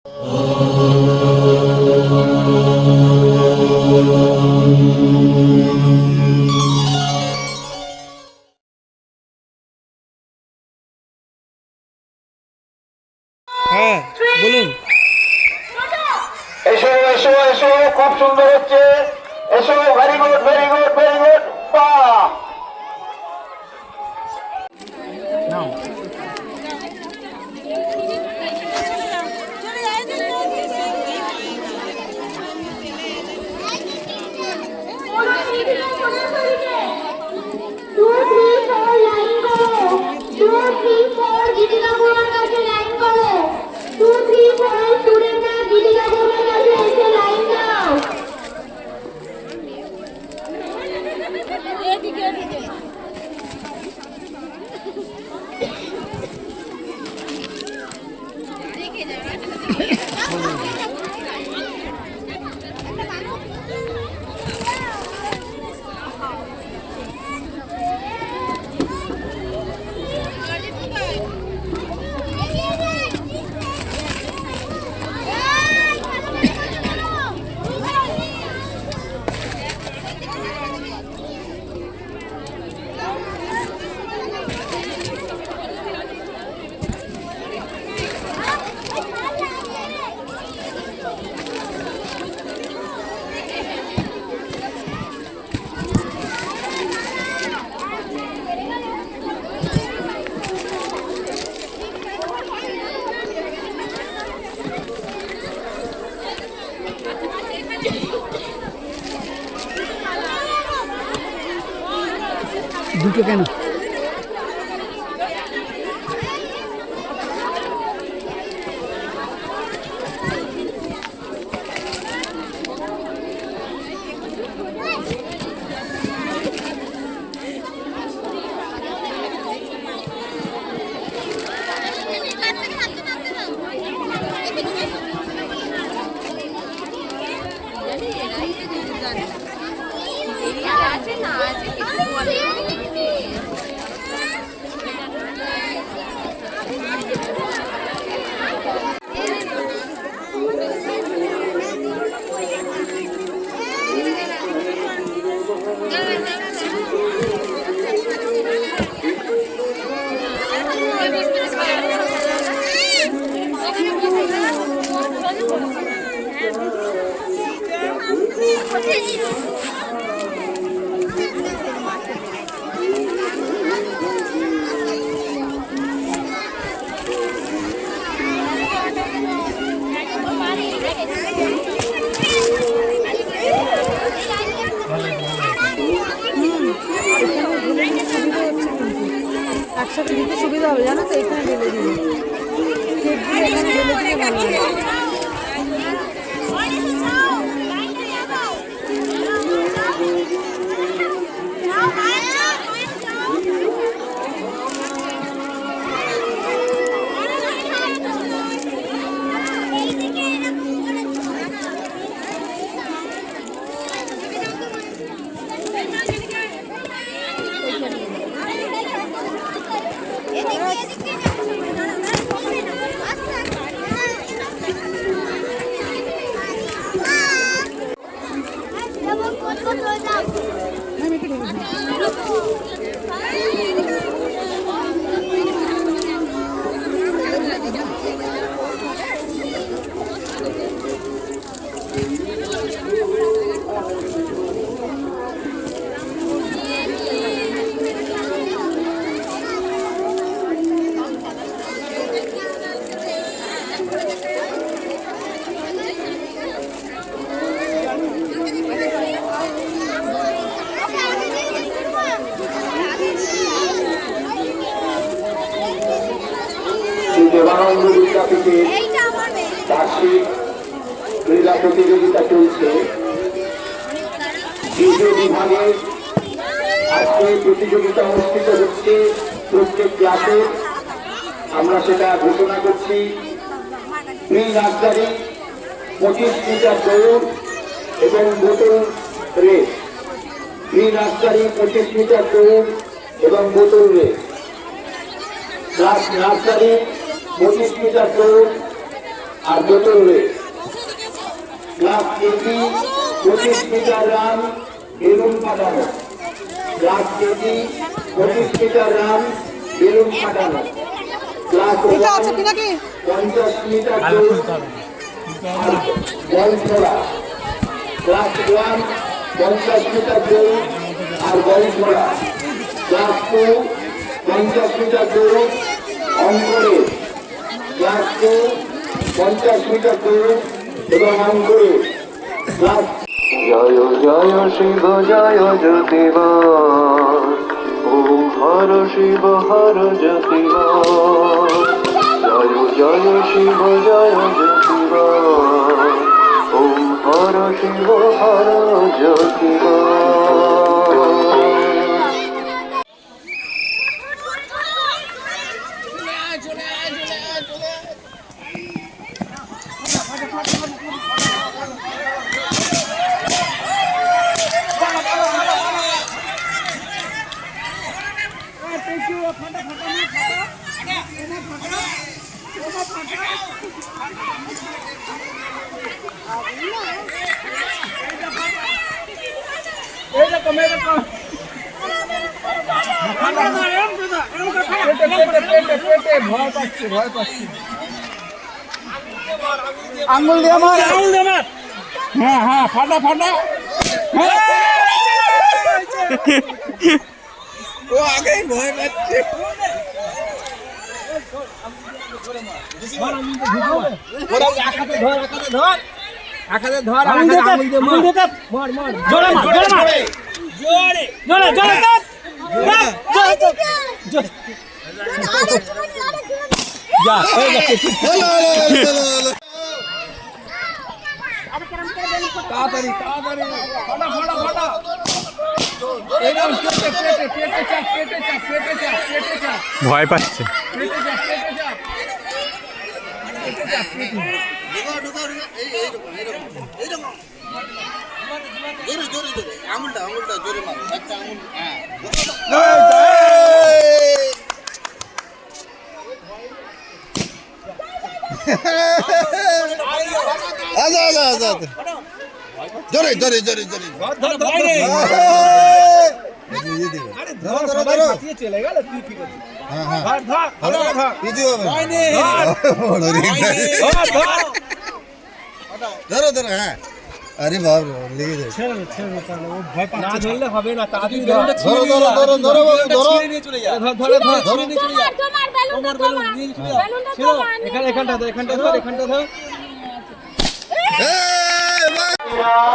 হ্যাঁ বলুন। এসো এসো এসো, খুব সুন্দর হচ্ছে। এসো, very good very good very good. বাহ, দুটো কেন? একসাথে দিতে সুবিধা হবে, জানো তো? এখানে ঢেলে দিবে, এখানে ঢেলে দিলে ভালো হবে। দেবানন্দ বিদ্যাপীঠে বার্ষিক ক্রীড়া প্রতিযোগিতা চলছে। দ্বিতীয় বিভাগে আজকে প্রতিযোগিতা অনুষ্ঠিত হচ্ছে প্রত্যেক ক্লাসে। আমরা সেটা ঘোষণা করছি। প্রি নার্সারি 25 মিটার দৌড় এবং বোতল রেস। প্রি নার্সারি 25 মিটার দৌড় এবং বোতল রেস। ক্লাস নার্সারি 25 মিটার দৌড় আর চতুর্থে class KG 25 metre run balloon ফাটানো, class KG 25 metre run balloon ফাটানো, ক্লাস 50 মিটার দৌড় আর বল ছোড়া, ক্লাস 1 50 মিটার দৌড় আর বল ছোড়া, ক্লাস 2 50 মিটার দৌড় অঙ্করে, ক্লাস 2 50 মিটার দৌড় এবং অঙ্করে, ক্লাস জয় জয় শিব জয় জ্যোতিব ওম হর শিব হর জ্যোতিব জয় জয় শিব জয় জ্যোতিব ওম হর শিব হর জ্যোতিব আঙ্গুল দিয়ে মার, আঙ্গুল দিয়ে মার। হ্যাঁ হ্যাঁ, ফাটা ফাটা। ও আগেই ভয় পাচ্ছে। আখাতে ধর, আঙুল দিয়ে মার। জোরে মার, জোরে মার। জোরে জোরে জোরে কাট। যা হয়ে গেছে। তাড়াতাড়ি তাড়াতাড়ি, ফাটা ফাটা ফাটা। এইরকম পেটে পেটে পেটে চাপ, পেটে চাপ, পেটে চাপ, পেটে চাপ। ভয় পাচ্ছে। পেটে চাপ, পেটে চাপ। পেটে চাপ, পেটে। জোরে জোরে জোরে আঙুলটা জোরে মারো, একটা আঙুল। হ্যাঁ আচ্ছা আচ্ছা আচ্ছা জোরে জোরে জোরে জোরে ধর ধর রে। আরে ধরো ধরো ধরো চলে গেল, তুই কি করছিস? হ্যাঁ হ্যাঁ ধর ধর ধর ধর। কিছু হবে না। বড় রে। ধরো ধরো হ্যাঁ। আরে বাপ রে, লেগে যায়। না ধরলে হবে না, তাড়াতাড়ি ধরো ধরো ধরো ধরো ধরো ধর ধরে ধর ধরে নিয়ে চলে যা। তোমার বেলুন নিয়ে চলে যা। ছিল এখানে, এখানটা ধর, এখানটা ধর, এখানটা ধর। এই বাহ!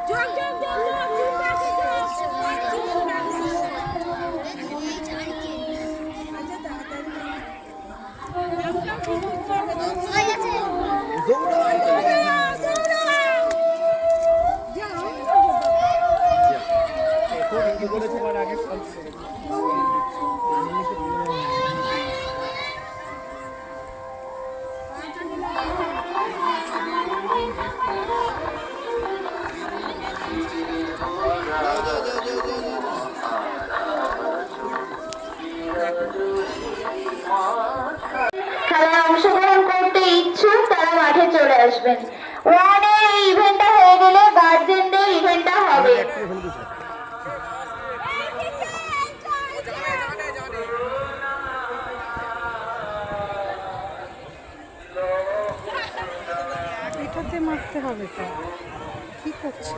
Jog, jog, jog, jog, jog, jog, jog. আসবেন। ওয়ানের এই ইভেন্টটা হয়ে গেলে গার্জেনদের ইভেন্টটা হবে। এটাতে মারতে হবে তো, কি করছে?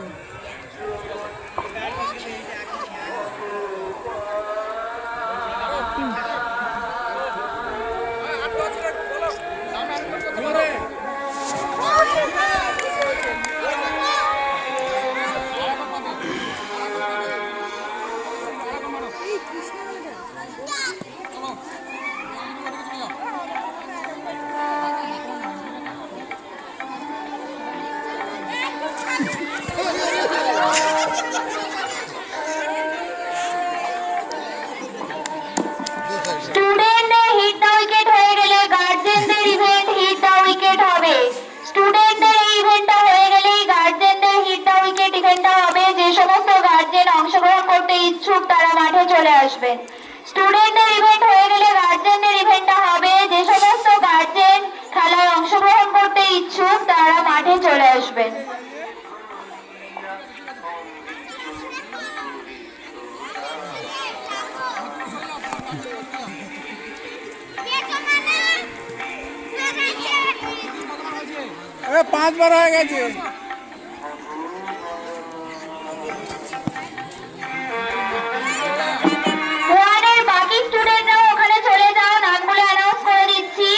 স্টুডেন্টদের হিট দ্য উইকেট হয়ে গেলে গার্জেনদের ইভেন্ট হিট দ্য উইকেট হবে। স্টুডেন্টদের এই ইভেন্টটা হয়ে গেলেই গার্জেনদের হিট দ্য উইকেট ইভেন্টটা হবে। যে সমস্ত গার্জেন অংশগ্রহণ করতে ইচ্ছুক তারা মাঠে চলে আসবেন। স্টুডেন্টদের ইভেন্ট হয়ে গেলে গার্জেনদের ইভেন্টটা হবে। যে সমস্ত গার্জেন খেলায় অংশগ্রহণ করতে ইচ্ছুক তারা মাঠে চলে আসবেন। এ 5 বার হয়ে গেছে। ওয়ানের বাকি স্টুডেন্টরাও ওখানে চলে যাও, নামগুলো অ্যানাউন্স করে দিচ্ছি।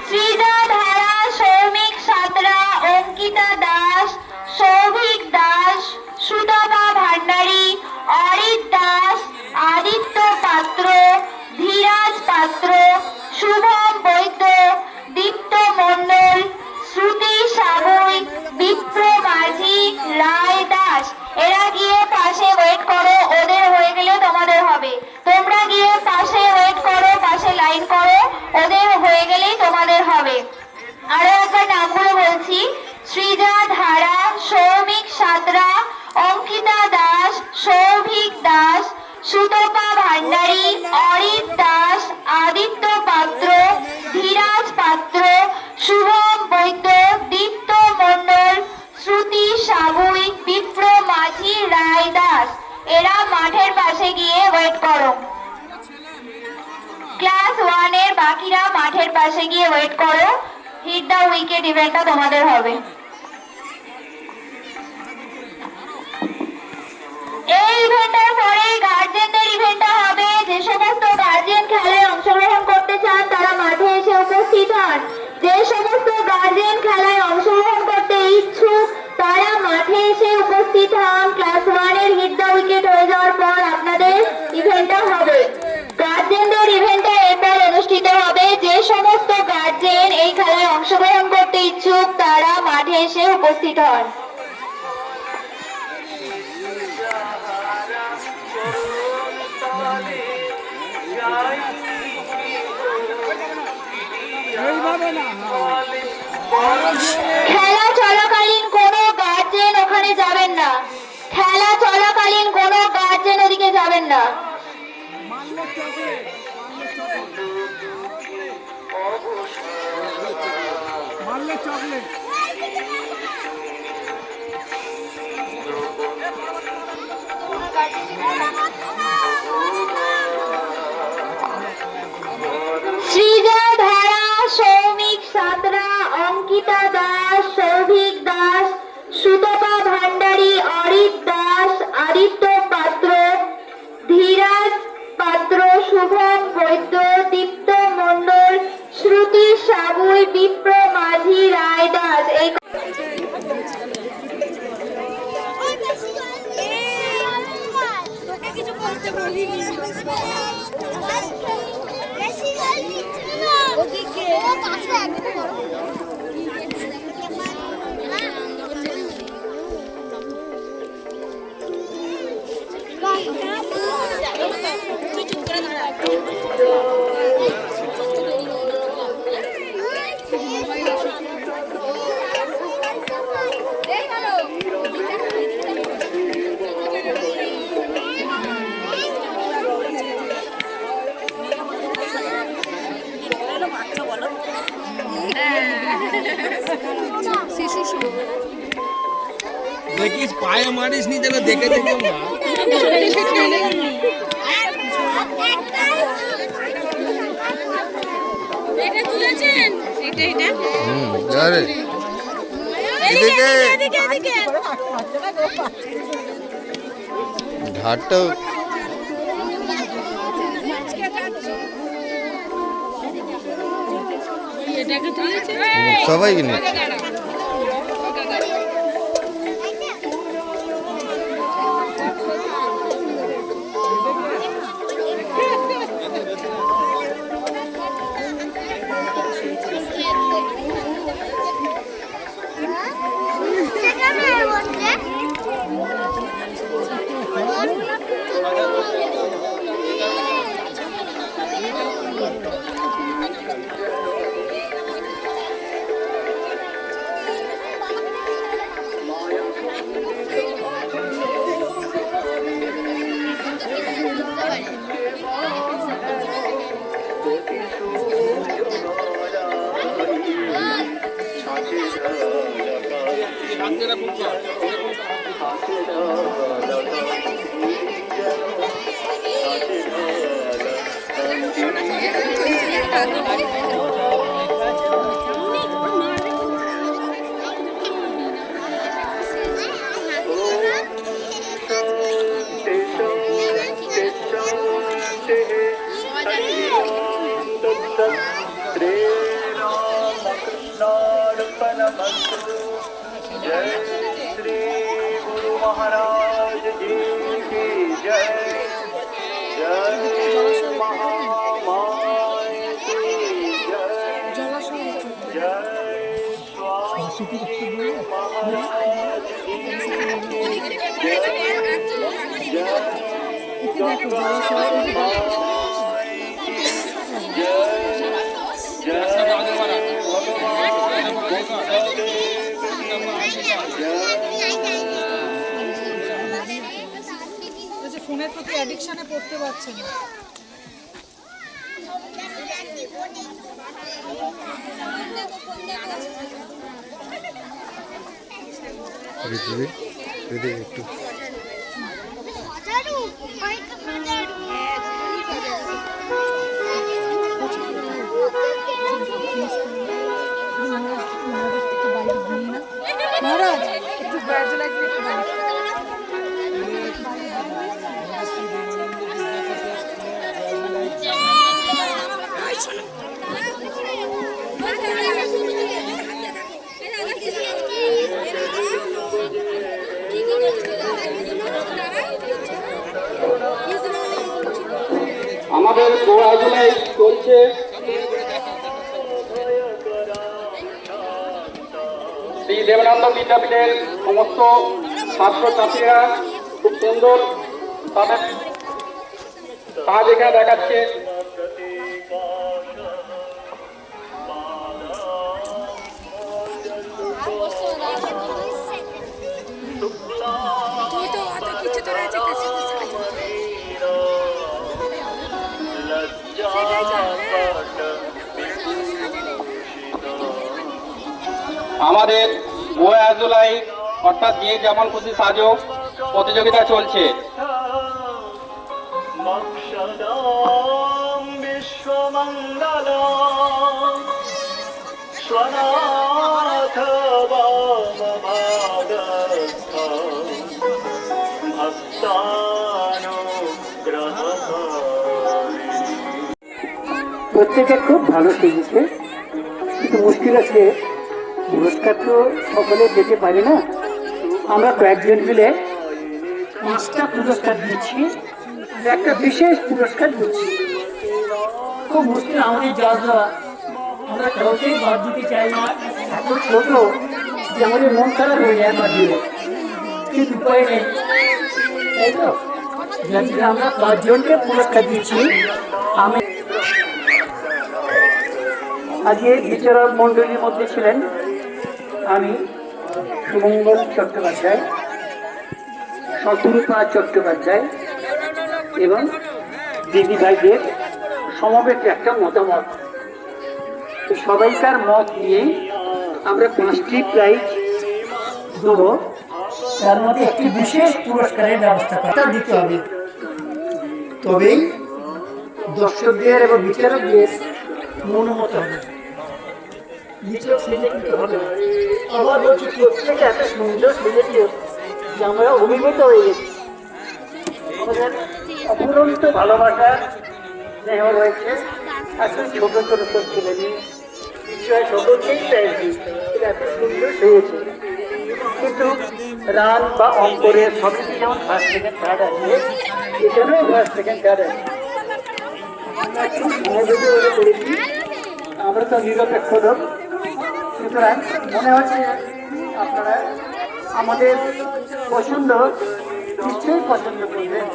সৃজা ধারা, সৌমিক সাঁতরা, অঙ্কিতা দাস, সৌভিক দাস, সুতপা ভান্ডারী, অরিত দাস, আদিত্য পাত্র, ধীরাজ পাত্র, শুভম বৈদ্য, দীপ্ত মণ্ডল, শ্রুতি সাবুই, বিপ্র মাঝি, রায় দাস। এরা গিয়ে পাশে ওয়েট করো, ওদের হয়ে গেলে তোমাদের হবে। তোমরা গিয়ে পাশে ওয়েট করো, পাশে লাইন করো, ওদের হয়ে গেলেই তোমাদের হবে। আরো একবার নামগুলো বলছি। সৃজা ধারা, সৌমিক সাঁতরা, অঙ্কিতা দাস, সৌভিক দাস, সুতপা ভান্ডারী, অরিত দাস, আদিত্য পাত্র, ধীরাজ পাত্র, শুভম বৈদ্য, দীপ্ত মণ্ডল, শ্রুতি সাবুই, বিপ্র মাঝি, রায় দাস। এরা মাঠের পাশে গিয়ে ওয়েট করো। ক্লাস 1 এর বাকিরা মাঠের পাশে গিয়ে ওয়েট করো। হিট দ্য উইকেট ইভেন্টটা তোমাদের হবে। এই ইভেন্টের পরেই গার্জেনদের ইভেন্টটা হবে। যে সমস্ত গার্জেন খেলায় অংশগ্রহণ করতে চান তারা মাঠে এসে উপস্থিত হন। যে সমস্ত গার্জেন খেলায় অংশগ্রহণ করতে ইচ্ছুক তারা মাঠে এসে উপস্থিত হন। ক্লাস 1 এর হিট দ্য উইকেট হয়ে যাওয়ার পর আপনাদের ইভেন্টটা হবে। গার্জেনদের ইভেন্টটা এরপর অনুষ্ঠিত হবে। যে সমস্ত গার্জেন এই খেলায় অংশগ্রহণ করতে ইচ্ছুক তারা মাঠে এসে উপস্থিত হন। এইভাবে না, খেলা চলাকালীন কোনো গার্জেন ওখানে যাবেন না। খেলা চলাকালীন কোনো গার্জেন ওদিকে যাবেন না। মারলে চকলেট, মারলে চকলেট। সৃজা ধারা, সৌমিক সাঁতরা, অঙ্কিতা দাস, সৌভিক দাস, সুতপা ভান্ডারী, অরিত দাস, আদিত্য পাত্র, ধীরাজ পাত্র, শুভম বৈদ্য, দীপ্ত মণ্ডল, শ্রুতি সাবুই, বিপ্র মাঝি, রায় দাস। এই কিছু করতে বলিনি। ওদিকে পাশে একদম বড় দেখিস পায়ে মারিস নি যেন দেখে দেখে মার। এটা তুলেছেন এটা এটা আরে এদিকে এদিকে এদিকে ঘাটটা এটাকে তুলেছেন সবাইকে নিচ্ছে। जय श्री गुरु महाराज जी की जय। जय महामाय की जय। जय स्वामी महाराज जी की ফোনের প্রতি অ্যাডিকশনে পড়তে পারছে না। একটু মহারাজ একটু ব্যাজ লাগলে একটু আমাদের গোড়াগুলাই চলছে। শ্রী দেবানন্দ বিদ্যাপীঠের সমস্ত ছাত্রছাত্রীরা খুব সুন্দর তাদের কাজ এখানে দেখাচ্ছে। আমাদের গোয়াজুলাই অর্থাৎ যে যেমন খুশি সাজো প্রতিযোগিতা চলছে। প্রত্যেকে খুব ভালো সেজেছে, কিন্তু মুশকিল আছে পুরস্কার তো সকলে পেতে পারে না। আমরা কয়েকজন মিলে 5টা পুরস্কার দিচ্ছি, একটা বিশেষ পুরস্কার দিচ্ছি। খুব মুশকিল আমাদের যা যা আমরা কাউকেই বাদ দিতে চাই না, এত ছোট যে আমাদের মন খারাপ হয়ে যায় বাদ দিলে, কিন্তু উপায় নেই, তাই তো? যাতে আমরা 5 জনকে পুরস্কার দিচ্ছি। আমি আজকে বিচারক মণ্ডলীর মধ্যে ছিলেন আমি সুমঙ্গল চট্টোপাধ্যায়, শতরূপা চট্টোপাধ্যায় এবং দিদি ভাইদের সমবেত একটা মতামত। সবাইকার মত নিয়ে আমরা 5টি প্রাইজ দেবো, তার মধ্যে একটি বিশেষ পুরস্কারের ব্যবস্থা দিতে হবে। তবেই দর্শকদের এবং বিচারকদের মনোমত হবে। বিচারক সেজে কিন্তু হবে। আবার বলছি, প্রত্যেকে এত সুন্দর সেজেছে যে আমরা অভিভূত হয়ে গেছি। আমাদের অফুরন্ত ভালোবাসা স্নেহ রয়েছে। এখন ছোট ছোট সব ছেলে মেয়ে সকলকেই চাইছি এত সুন্দর সেজেছে। কিন্তু রান বা অঙ্করে সবই যেমন ফার্স্ট সেকেন্ড থার্ড আছে, এখানেও ফার্স্ট সেকেন্ড থার্ড আছে। আমরা তো নিরপেক্ষ লোক, সুতরাং মনে হচ্ছে আপনারা আমাদের পছন্দ নিশ্চয়ই পছন্দ করবেন।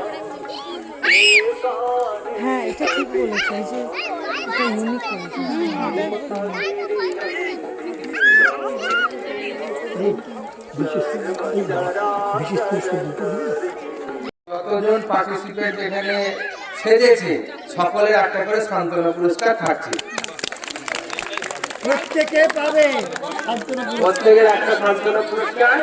হ্যাঁ, এটা ঠিক বলেছে যে এটা ইউনিক যতজন পার্টিসিপেন্ট এখানে সেজেছে সকলের একটা করে সান্ত্বনা পুরস্কার থাকছে। প্রত্যেকে পাবে প্রত্যেকের একটা সান্ত্বনা পুরস্কার,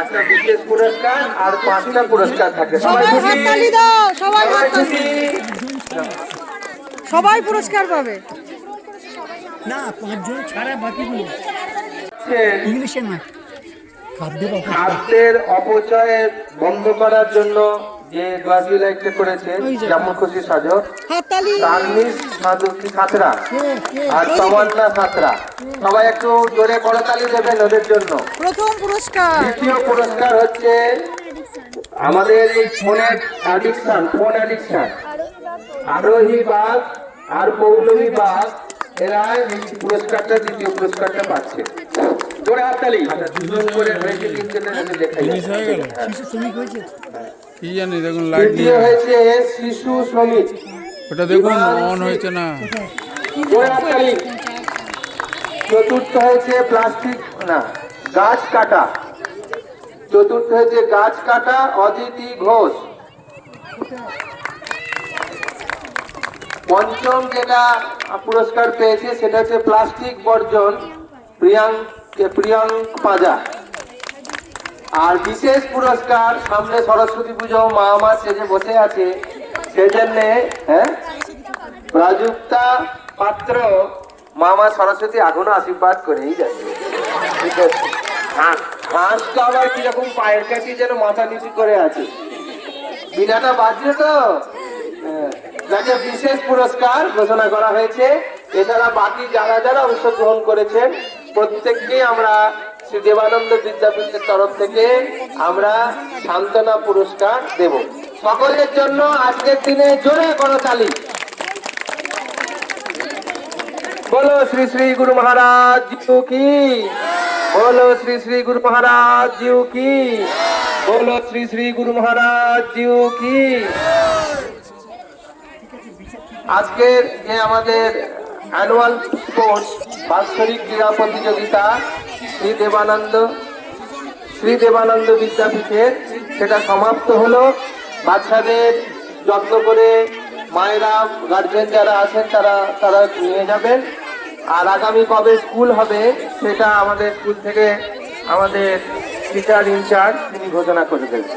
একটা বিশেষ পুরস্কার আর 5টা পুরস্কার থাকে। সবাই হাততালি দাও, সবাই হাততালি। সবাই পুরস্কার পাবে না, 5 জন ছাড়া বাকিগুলো ইংলিশে না। খাদ্যের অপচয় বন্ধ করার জন্য যে গ্লাসি লাইটটা করেছে যেমন খুশি সাজো, হাততালি। তানমিস সাধুকি ছাত্রা আর তমান্না ছাত্রা, সবাই একটু জোরে করতালি দেবেন ওদের জন্য। প্রথম পুরস্কার। দ্বিতীয় পুরস্কার হচ্ছে আমাদের এই ফোন অ্যাডিকশন আরোহী বাগ আর পৌলমী বাগ, এরা এই পুরস্কারটা দ্বিতীয় পুরস্কারটা পাচ্ছে। জোরে হাততালি। আচ্ছা, দুজন করে হয়েছে, তিনজনের হাতে দেখাই। কি জানি দেখুন লাইট তৃতীয় হয়েছে শিশু শ্রমিক, ওটা দেখুন অন হয়েছে না। জোরে হাততালি। চতুর্থ হয়েছে প্লাস্টিক না গাছ কাটা, চতুর্থ হয়েছে গাছ কাটা অদিতি ঘোষ। পঞ্চম যেটা পুরস্কার পেয়েছে সেটা হচ্ছে প্লাস্টিক বর্জন প্রিয়াঙ্ক পাজা। আর বিশেষ পুরস্কার সামনে সরস্বতী পুজো, মা আমার সেজে বসে আছে, সেজন্য প্রাযুক্তা পাত্র মামা সরস্বতী এখনো আশীর্বাদ করেই যাচ্ছে। ঠিক আছে, হাঁসটা আবার কিরকম পায়ের কাছে যেন মাথা নিচু করে আছে, বিনাটা বাজছে তো। যাকে বিশেষ পুরস্কার ঘোষণা করা হয়েছে। এছাড়া বাকি যারা যারা অংশগ্রহণ করেছেন প্রত্যেককেই আমরা শ্রী দেবানন্দ বিদ্যাপীঠের তরফ থেকে আমরা সান্ত্বনা পুরস্কার দেব। সকলের জন্য আজকের দিনে জোরে করতালি। बोलो श्री श्री गुरु महाराज जी की, बोलो श्री श्री गुरु महाराज जी की, बोलो श्री श्री गुरु महाराज जी की। আজকের যে আমাদের অ্যানুয়াল স্পোর্টস বাৎসরিক ক্রীড়া প্রতিযোগিতা শ্রী দেবানন্দ বিদ্যাপীঠের সেটা সমাপ্ত হলো। বাচ্চাদের যত্ন করে মায়েরা গার্জেন যারা আছেন তারা নিয়ে যাবেন। আর আগামী কবে স্কুল হবে সেটা আমাদের স্কুল থেকে আমাদের টিচার ইনচার্জ তিনি ঘোষণা করে দেবেন।